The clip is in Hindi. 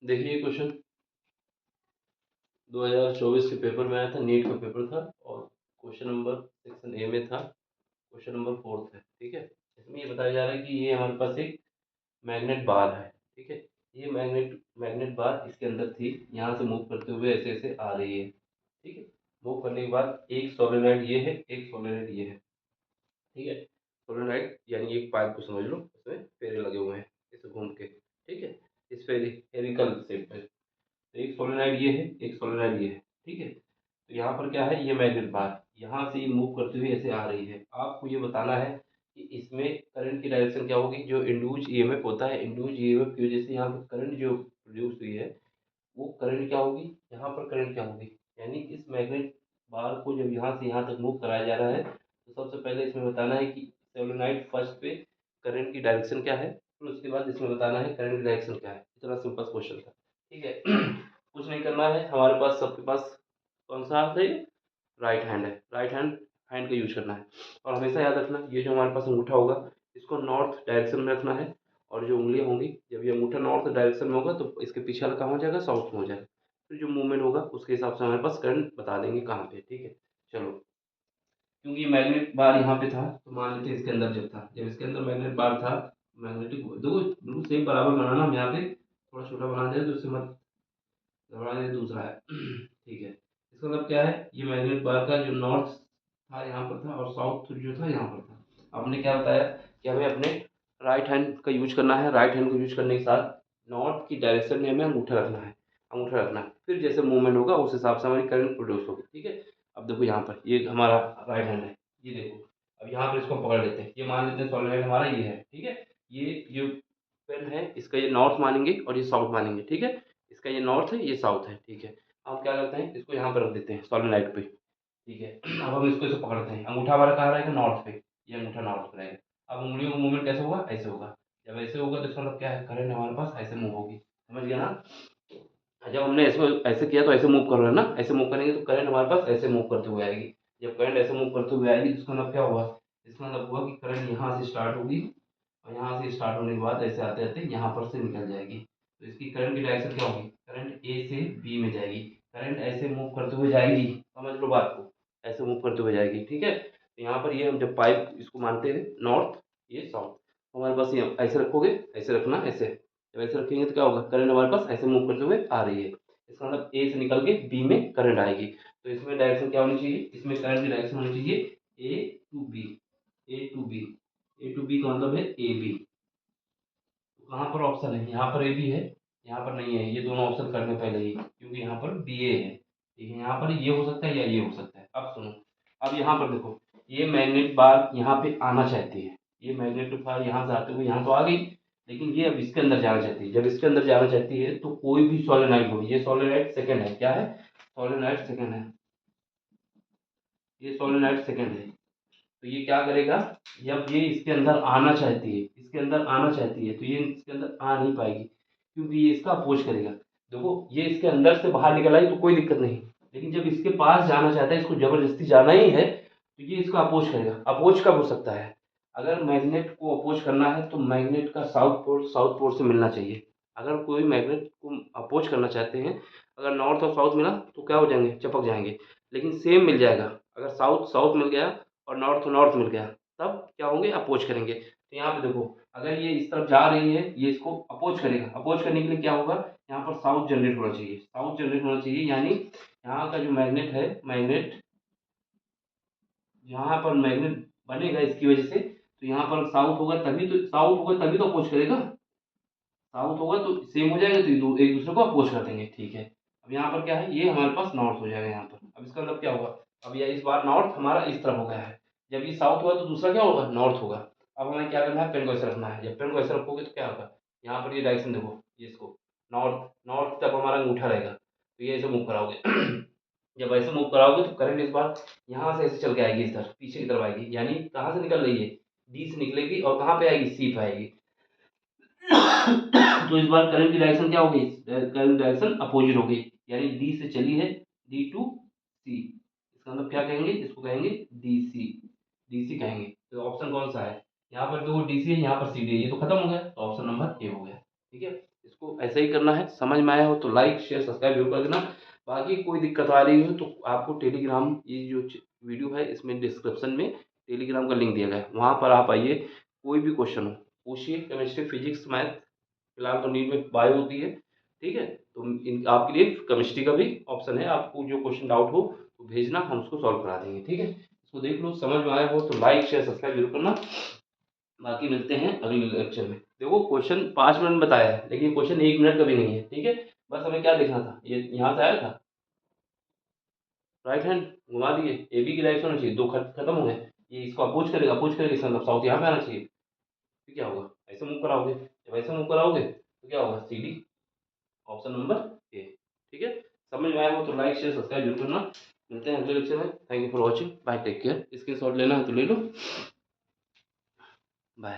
देखिए क्वेश्चन 2024 के पेपर में आया था, नीट का पेपर था और क्वेश्चन नंबर सेक्शन ए में था, क्वेश्चन नंबर 4 है। ठीक है, इसमें ये बताया जा रहा है कि ये हमारे पास एक मैग्नेट बार है। ठीक है, ये मैग्नेट मैग्नेट बार इसके अंदर थी, यहाँ से मूव करते हुए ऐसे ऐसे आ रही है। ठीक है, मूव करने के बाद एक सोलेनॉइड ये है, एक सोलेनॉइड ये है। ठीक है, सोलेनॉइड यानी एक पाइप को समझ लो, इसमें फेरे लगे हुए हैं इसे घूम के। ठीक है, इस फेरिकल शेप में। तो एक सोलेनॉइड ये है, एक सोलेनॉइड ये है। ठीक है, तो यहाँ पर क्या है, ये मैग्नेट बार यहाँ से मूव करते हुए ऐसे आ रही है। आपको ये बताना है कि इसमें करंट की डायरेक्शन क्या होगी। जो इंड्यूज ईएमएफ होता है, इंड्यूज ईएमएफ की वजह से यहाँ पर करंट जो प्रोड्यूस हुई है, वो करंट क्या होगी, यहाँ पर करंट क्या होगी। यानी इस मैग्नेट बार को जब यहाँ से यहाँ तक मूव कराया जा रहा है, तो सबसे पहले इसमें बताना है कि सोलेनॉइड फर्स्ट पे करंट की डायरेक्शन क्या है, फिर उसके बाद इसमें बताना है करंट की डायरेक्शन क्या है। इतना सिंपल क्वेश्चन था। ठीक है, कुछ नहीं करना है, हमारे पास सबके पास कौन सा हाथ है, राइट हैंड है। राइट हैंड का यूज करना है। और हमेशा याद रखना, ये जो हमारे पास अंगूठा होगा, इसको नॉर्थ डायरेक्शन में रखना है। और जो उंगलियां होंगी, जब ये अंगूठा नॉर्थ डायरेक्शन में होगा तो इसके पीछे वाला कहाँ हो जाएगा, साउथ में हो जाएगा। फिर जो मूवमेंट होगा उसके हिसाब से हमारे पास करंट बता देंगे कहाँ पे। ठीक है, चलो, क्योंकि मैग्नेट बार यहाँ पे था तो मान लेते हैं इसके अंदर जब था, जब इसके अंदर मैग्नेट बार था, मैग्नेटिक देखो बिल्कुल सेम बराबर बनाना। हम यहाँ पे थोड़ा छोटा बना दे तो इससे मत घबराने, दूसरा है। ठीक है, इसका मतलब क्या है, ये मैग्नेट बार का जो नॉर्थ था यहाँ पर था और साउथ जो था यहाँ पर था। आपने क्या बताया कि हमें अपने राइट हैंड का यूज करना है। राइट हैंड को यूज करने के साथ नॉर्थ की डायरेक्शन में हमें अंगूठा रखना है, अंगूठा रखना है। फिर जैसे मूवमेंट होगा उस हिसाब से हमारी करंट प्रोड्यूस होगी। ठीक है, अब देखो यहाँ पर ये हमारा राइट हैंड है, ये देखो। अब यहाँ पर इसको पकड़ लेते हैं, ये मान लेते हैं सॉलिड हमारा ये है। ठीक है, ये जो पेन है इसका ये नॉर्थ मानेंगे और ये साउथ मानेंगे। ठीक है, इसका ये नॉर्थ है, ये साउथ है। ठीक है, हम क्या करते हैं, इसको यहाँ पर रख देते हैं सोलेनोइड पे। ठीक है, अब हम इसको ऐसे पकड़ते हैं, अंगूठा हमारा कहाँ रहेगा, नॉर्थ पे। ये अंगूठा नॉर्थ पे रहेगा। अब उंगलियों का मूवमेंट कैसे होगा, ऐसे होगा। जब ऐसे होगा तो इसका मतलब क्या है, करंट हमारे पास ऐसे मूव होगी। समझ गया ना। जब हमने ऐसे ऐसे किया तो ऐसे मूव कर रहा है ना, ऐसे मूव करेंगे तो करंट हमारे पास ऐसे मूव करते हुए आएगी। जब करंट ऐसे मूव करते हुए आएगी तो इसका मतलब क्या हुआ, इसका मतलब हुआ कि करंट यहाँ से स्टार्ट होगी और यहाँ से स्टार्ट होने के बाद ऐसे आते आते यहाँ पर से निकल जाएगी। तो इसकी करंट की डायरेक्शन क्या होगी, करंट ए से बी में जाएगी। करंट ऐसे मूव करते हुए जाएगी, समझ लो बात को, ऐसे मूव करते हुए जाएगी। ठीक है, तो यहाँ पर ये हम जब पाइप इसको मानते हैं नॉर्थ, ये साउथ, हमारे पास ये ऐसे रखोगे, ऐसे रखना, ऐसे जब ऐसे रखेंगे तो क्या होगा, करंट हमारे पास ऐसे मूव करते हुए आ रही है। इसका मतलब ए से निकल के बी में करंट आएगी। तो इसमें डायरेक्शन क्या होनी चाहिए, इसमें करंट की डायरेक्शन होनी चाहिए A to B. A to B, A to B का मतलब है ए बी। कहाँ पर ऑप्शन है, यहाँ पर ए बी है, यहाँ पर नहीं है। ये दोनों ऑप्शन करने पहले ही, क्योंकि यहाँ पर बी ए है। ठीक है, यहाँ पर ये हो सकता है या ये हो सकता है। अब सुनो, अब यहाँ पर देखो, ये मैग्नेट बार यहाँ पे आना चाहती है। ये मैग्नेट बार यहाँ से आते हुए यहाँ तो आ गई, लेकिन ये अब इसके अंदर जाना चाहती है। जब इसके अंदर जाना चाहती है तो कोई भी सोलेनोइड हो, ये सोलेनोइड सेकंड है, क्या है, सोलेनोइड सेकंड है, ये सोलेनोइड सेकंड है। तो ये क्या करेगा, जब ये इसके अंदर आना चाहती है, इसके अंदर आना चाहती है, तो ये इसके अंदर आ नहीं पाएगी, क्योंकि ये इसका अपोज करेगा। देखो, ये इसके अंदर से बाहर निकल आई तो कोई दिक्कत नहीं, लेकिन जब इसके पास जाना चाहता है, इसको जबरदस्ती जाना ही है, तो ये इसका अपोज करेगा। अपोज कब हो सकता है, अगर मैग्नेट को अपोज करना है तो मैग्नेट का साउथ पोल से मिलना चाहिए। अगर कोई मैग्नेट को अपोज करना चाहते हैं, अगर नॉर्थ और साउथ मिला तो क्या हो जाएंगे, चिपक जाएंगे। लेकिन सेम मिल जाएगा, अगर साउथ साउथ मिल गया और नॉर्थ नॉर्थ मिल गया, तब क्या होंगे, अपोज करेंगे। तो यहाँ पे देखो, अगर ये इस तरफ जा रही है, ये इसको अपोज करेगा। अपोज करने के लिए क्या होगा, यहाँ पर साउथ जनरेट होना चाहिए, साउथ जनरेट होना चाहिए। यानी यहाँ का जो मैग्नेट है, मैग्नेट यहाँ पर मैग्नेट बनेगा इसकी वजह से, तो यहाँ पर साउथ होगा तभी तो, साउथ होगा तभी तो अपोज करेगा। साउथ होगा तो सेम हो जाएगा, तो एक दूसरे को अपोज कर देंगे। ठीक है, अब यहाँ पर क्या है, ये हमारे पास नॉर्थ हो जाएगा यहाँ पर। अब इसका मतलब क्या होगा, अब ये इस बार नॉर्थ हमारा इस तरफ हो गया है। जब ये साउथ होगा तो दूसरा क्या होगा, नॉर्थ होगा। अब हमें क्या करना है, पेन को ऐसे रखना है। जब पेन को ऐसे रखोगे तो क्या होगा, यहाँ पर ये डायरेक्शन देखो, ये इसको नॉर्थ नॉर्थ तब हमारा अंगूठा रहेगा, तो ये ऐसे मूव कराओगे। जब ऐसे मूव कराओगे तो करंट इस बार यहाँ से ऐसे चल के आएगी, इस तरफ पीछे की तरफ आएगी। यानी कहाँ से निकल रही है, डी से निकलेगी और कहाँ पे आएगी, सी पे आएगी। तो इस बार करंट की डायरेक्शन क्या हो गई, करंट डायरेक्शन अपोजिट हो गई। यानी डी से चली है, डी टू सी, इसका मतलब क्या कहेंगे, इसको कहेंगे डीसी, डीसी कहेंगे। तो ऑप्शन कौन सा है, यहाँ पर देखो डीसी है, यहाँ पर सीडी है, ये तो खत्म हो गया, तो ऑप्शन नंबर ए हो गया। ठीक है, इसको ऐसा ही करना है। समझ में आया हो तो लाइक शेयर सब्सक्राइब जरूर कर देना। बाकी कोई दिक्कत आ रही हो तो आपको टेलीग्राम, ये जो वीडियो है इसमें डिस्क्रिप्शन में टेलीग्राम का लिंक दिया गया है, वहाँ पर आप आइए, कोई भी क्वेश्चन हो पूछिए। केमिस्ट्री, फिजिक्स, मैथ, फिलहाल तो नीट में बायो होती है, ठीक है। तो आपके लिए केमिस्ट्री का भी ऑप्शन है, आपको जो क्वेश्चन डाउट हो तो भेजना, हम उसको सॉल्व करा देंगे, ठीक है। इसको देख लो, समझ में आया हो तो लाइक शेयर सब्सक्राइब जरूर करना। बाकी मिलते हैं अगले लेक्चर में। देखो क्वेश्चन 5 मिनट में बताया है, लेकिन क्वेश्चन 1 मिनट का भी नहीं है, ठीक है। बस हमें क्या देखना था, ये यहाँ से आया था, राइट हैंड घुमा दिए, ए बी की डायरेक्शन होनी चाहिए, दो खत्म हो गए। ये इसको अपोज करेगा, इसका मतलब साउथ यहाँ पे आना चाहिए। फिर क्या होगा, ऐसे मूव कराओगे, जब ऐसे मूव कराओगे तो क्या होगा, C D, option number A, ठीक है। समझ में आया हो तो लाइक शेयर सब्सक्राइब जरूर करना। मिलते हैं अगले लेक्चर में। Thank you for watching, bye, take care. Screenshot लेना है तो ले लो, बाय।